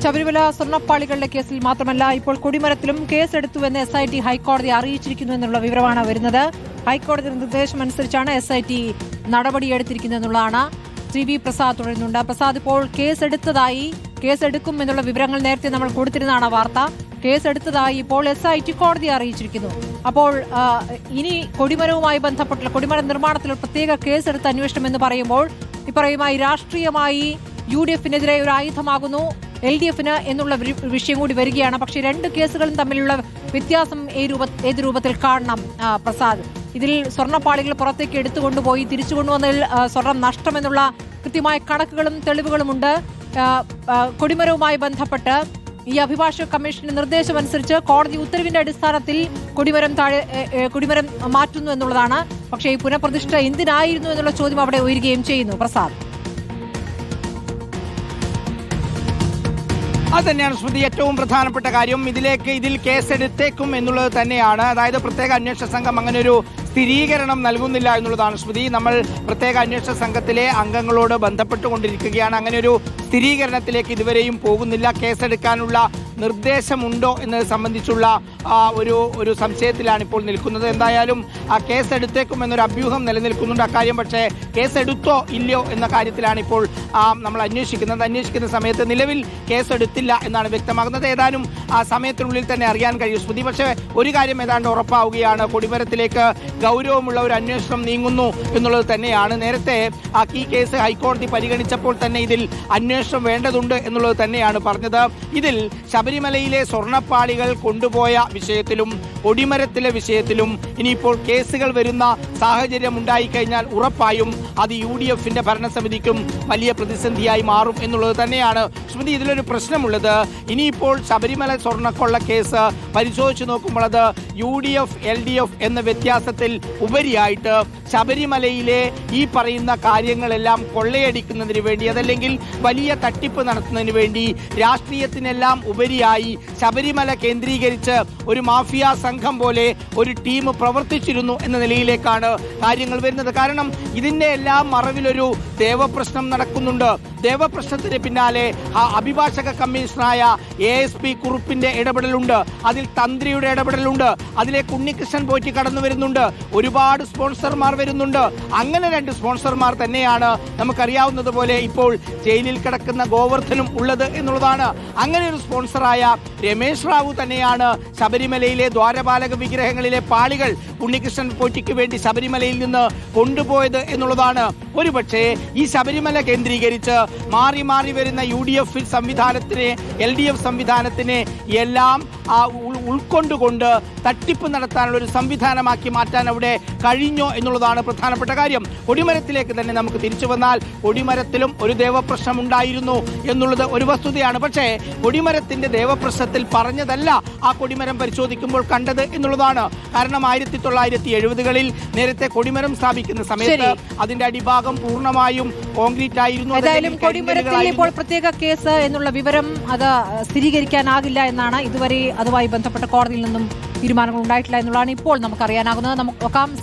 ശബരിമല സ്വർണ്ണപ്പാളികളുടെ കേസിൽ മാത്രമല്ല ഇപ്പോൾ കൊടിമരത്തിലും കേസെടുത്തുവെന്ന് SIT ഹൈക്കോടതി അറിയിച്ചിരിക്കുന്നു എന്നുള്ള വിവരമാണ് വരുന്നത്. ഹൈക്കോടതി നിർദ്ദേശമനുസരിച്ചാണ് SIT നടപടിയെടുത്തിരിക്കുന്നത് എന്നുള്ളതാണ്. CV പ്രസാദ് തുടരുന്നുണ്ട്. പ്രസാദ്, ഇപ്പോൾ കേസെടുക്കും എന്നുള്ള വിവരങ്ങൾ നേരത്തെ നമ്മൾ കൊടുത്തിരുന്നതാണ് വാർത്ത. കേസെടുത്തതായി ഇപ്പോൾ SIT കോടതി അറിയിച്ചിരിക്കുന്നു. അപ്പോൾ ഇനി കൊടിമരവുമായി ബന്ധപ്പെട്ടുള്ള കൊടിമര നിർമ്മാണത്തിൽ പ്രത്യേക കേസെടുത്ത് അന്വേഷണം എന്ന് പറയുമ്പോൾ ഇപ്പറയുമായി രാഷ്ട്രീയമായി UDF-നെതിരെ ഒരു ആയുധമാകുന്നു LDF-ന് എന്നുള്ള വിഷയം കൂടി വരികയാണ്. പക്ഷേ രണ്ട് കേസുകളും തമ്മിലുള്ള വ്യത്യാസം ഏത് രൂപത്തിൽ കാണണം പ്രസാദ്? ഇതിൽ സ്വർണ്ണപ്പാളികൾ പുറത്തേക്ക് എടുത്തുകൊണ്ടുപോയി തിരിച്ചു കൊണ്ടുവന്നതിൽ സ്വർണം നഷ്ടമെന്നുള്ള കൃത്യമായ കണക്കുകളും തെളിവുകളുമുണ്ട്. കൊടിമരവുമായി ബന്ധപ്പെട്ട് ഈ അഭിഭാഷക കമ്മീഷന്റെ നിർദ്ദേശമനുസരിച്ച് കോടതി ഉത്തരവിന്റെ അടിസ്ഥാനത്തിൽ കൊടിമരം മാറ്റുന്നു എന്നുള്ളതാണ്. പക്ഷേ ഈ പുനഃപ്രതിഷ്ഠ എന്തിനായിരുന്നു എന്നുള്ള ചോദ്യം അവിടെ ഉയരുകയും ചെയ്യുന്നു. പ്രസാദ്, അത് തന്നെയാണ് ശ്രുതി ഏറ്റവും പ്രധാനപ്പെട്ട കാര്യം. ഇതിൽ കേസെടുത്തേക്കും എന്നുള്ളത് തന്നെയാണ്. അതായത് പ്രത്യേക അന്വേഷണ സംഘം അങ്ങനെ ഒരു സ്ഥിരീകരണം നൽകുന്നില്ല എന്നുള്ളതാണ് ശ്രുതി. നമ്മൾ പ്രത്യേക അന്വേഷണ സംഘത്തിലെ അംഗങ്ങളോട് ബന്ധപ്പെട്ടുകൊണ്ടിരിക്കുകയാണ്. അങ്ങനെ ഒരു സ്ഥിരീകരണത്തിലേക്ക് ഇതുവരെയും പോകുന്നില്ല. കേസെടുക്കാനുള്ള നിർദ്ദേശമുണ്ടോ എന്നത് സംബന്ധിച്ചുള്ള ഒരു സംശയത്തിലാണ് ഇപ്പോൾ നിൽക്കുന്നത്. എന്തായാലും കേസെടുത്തേക്കും എന്നൊരു അഭ്യൂഹം നിലനിൽക്കുന്നുണ്ട് അക്കാര്യം. പക്ഷേ കേസെടുത്തോ ഇല്ലയോ എന്ന കാര്യത്തിലാണ് ഇപ്പോൾ നമ്മൾ അന്വേഷിക്കുന്ന സമയത്ത് നിലവിൽ കേസെടുത്തില്ല എന്നാണ് വ്യക്തമാകുന്നത്. ഏതാനും സമയത്തിനുള്ളിൽ തന്നെ അറിയാൻ കഴിയും ശ്രുതി. പക്ഷേ ഒരു കാര്യം ഏതാണ്ട് ഉറപ്പാവുകയാണ്, കൊടിമരത്തിലേക്ക് ഗൗരവമുള്ള ഒരു അന്വേഷണം നീങ്ങുന്നു എന്നുള്ളത് തന്നെയാണ്. നേരത്തെ ഈ കേസ് ഹൈക്കോടതി പരിഗണിച്ചപ്പോൾ തന്നെ ഇതിൽ അന്വേഷണം വേണ്ടതുണ്ട് എന്നുള്ളത് തന്നെയാണ് പറഞ്ഞത്. ഇതിൽ ശബരിമലയിലെ സ്വർണ്ണപ്പാളികൾ കൊണ്ടുപോയ വിഷയത്തിലും കൊടിമരത്തിലെ വിഷയത്തിലും ഇനിയിപ്പോൾ കേസുകൾ വരുന്ന സാഹചര്യം ഉണ്ടായിക്കഴിഞ്ഞാൽ ഉറപ്പായും അത് UDF-ന്റെ ഭരണസമിതിക്കും വലിയ പ്രതിസന്ധിയായി മാറും എന്നുള്ളത് തന്നെയാണ് ശ്രുതി. ഇതിലൊരു പ്രശ്നമുള്ളത്, ഇനിയിപ്പോൾ ശബരിമല സ്വർണ്ണക്കൊള്ള കേസ് പരിശോധിച്ച് നോക്കുമ്പോൾ അത് UDF LDF എന്ന വ്യത്യാസത്തിൽ ഉപരിയായിട്ട് ശബരിമലയിലെ ഈ പറയുന്ന കാര്യങ്ങളെല്ലാം കൊള്ളയടിക്കുന്നതിന് വേണ്ടി, അതല്ലെങ്കിൽ വലിയ തട്ടിപ്പ് നടത്തുന്നതിന് വേണ്ടി, രാഷ്ട്രീയത്തിനെല്ലാം ഉപരിയായി ശബരിമല കേന്ദ്രീകരിച്ച് ഒരു മാഫിയ സംഘം പോലെ ഒരു ടീം പ്രവർത്തിച്ചിരുന്നു എന്ന നിലയിലേക്കാണ് കാര്യങ്ങൾ വരുന്നത്. കാരണം ഇതിൻ്റെ എല്ലാം മറവിലൊരു ദേവപ്രശ്നം നടക്കുന്നുണ്ട്. ദേവപ്രശ്നത്തിന് പിന്നാലെ അഭിഭാഷക കമ്മീഷണറായ ASP കുറുപ്പിന്റെ ഇടപെടലുണ്ട്, അതിൽ തന്ത്രിയുടെ ഇടപെടലുണ്ട്, അതിലേക്ക് ഉണ്ണികൃഷ്ണൻ പോറ്റി കടന്നു വരുന്നുണ്ട്, ഒരുപാട് സ്പോൺസർമാർ വരുന്നുണ്ട്. അങ്ങനെ രണ്ട് സ്പോൺസർമാർ തന്നെയാണ് നമുക്കറിയാവുന്നതുപോലെ ഇപ്പോൾ ജയിലിൽ കിടക്കുന്ന ഗോവർദ്ധനും ഉള്ളത് എന്നുള്ളതാണ്. അങ്ങനെ ഒരു സ്പോൺസറായ രമേശ് റാവു തന്നെയാണ് ശബരിമലയിലെ ദ്വാരപാലക വിഗ്രഹങ്ങളിലെ പാളികൾ ഉണ്ണികൃഷ്ണൻ പോറ്റിക്ക് വേണ്ടി ശബരിമലയിൽ നിന്ന് കൊണ്ടുപോയത് എന്നുള്ളതാണ്. ഒരുപക്ഷെ ഈ ശബരിമല കേന്ദ്രീകരിച്ച് മാറി മാറി വരുന്ന UDF സംവിധാനത്തിനെ LDF സംവിധാനത്തിനെ എല്ലാം ഉൾക്കൊണ്ടുകൊണ്ട് തട്ടിപ്പ് നടത്താനുള്ള ഒരു സംവിധാനമാക്കി മാറ്റാൻ അവിടെ കഴിഞ്ഞോ എന്നുള്ളതാണ് പ്രധാനപ്പെട്ട കാര്യം. കൊടിമരത്തിലേക്ക് തന്നെ നമുക്ക് തിരിച്ചു വന്നാൽ കൊടിമരത്തിലും ഒരു ദേവപ്രശ്നം ഉണ്ടായിരുന്നു എന്നുള്ളത് ഒരു വസ്തുതയാണ്. പക്ഷേ കൊടിമരത്തിന്റെ ദേവപ്രശ്നത്തിൽ പറഞ്ഞതല്ല ആ കൊടിമരം പരിശോധിക്കുമ്പോൾ കണ്ടത് എന്നുള്ളതാണ്. കാരണം 1970-കളിൽ നേരത്തെ കൊടിമരം സ്ഥാപിക്കുന്ന സമയത്ത് അതിന്റെ അടിഭാഗം പൂർണ്ണമായും കോൺക്രീറ്റ് ആയിരുന്നു. കൊടിമരത്തിൽ ഇപ്പോൾ പ്രത്യേക കേസ് എന്നുള്ള വിവരം അത് സ്ഥിരീകരിക്കാനാകില്ല എന്നാണ് ഇതുവരെ അതുമായി ബന്ധപ്പെട്ട കോടതിയിൽ നിന്നും തീരുമാനങ്ങൾ ഉണ്ടായിട്ടില്ല എന്നുള്ളതാണ് ഇപ്പോൾ നമുക്കറിയാനാകുന്നത്. നമുക്ക് നോക്കാം.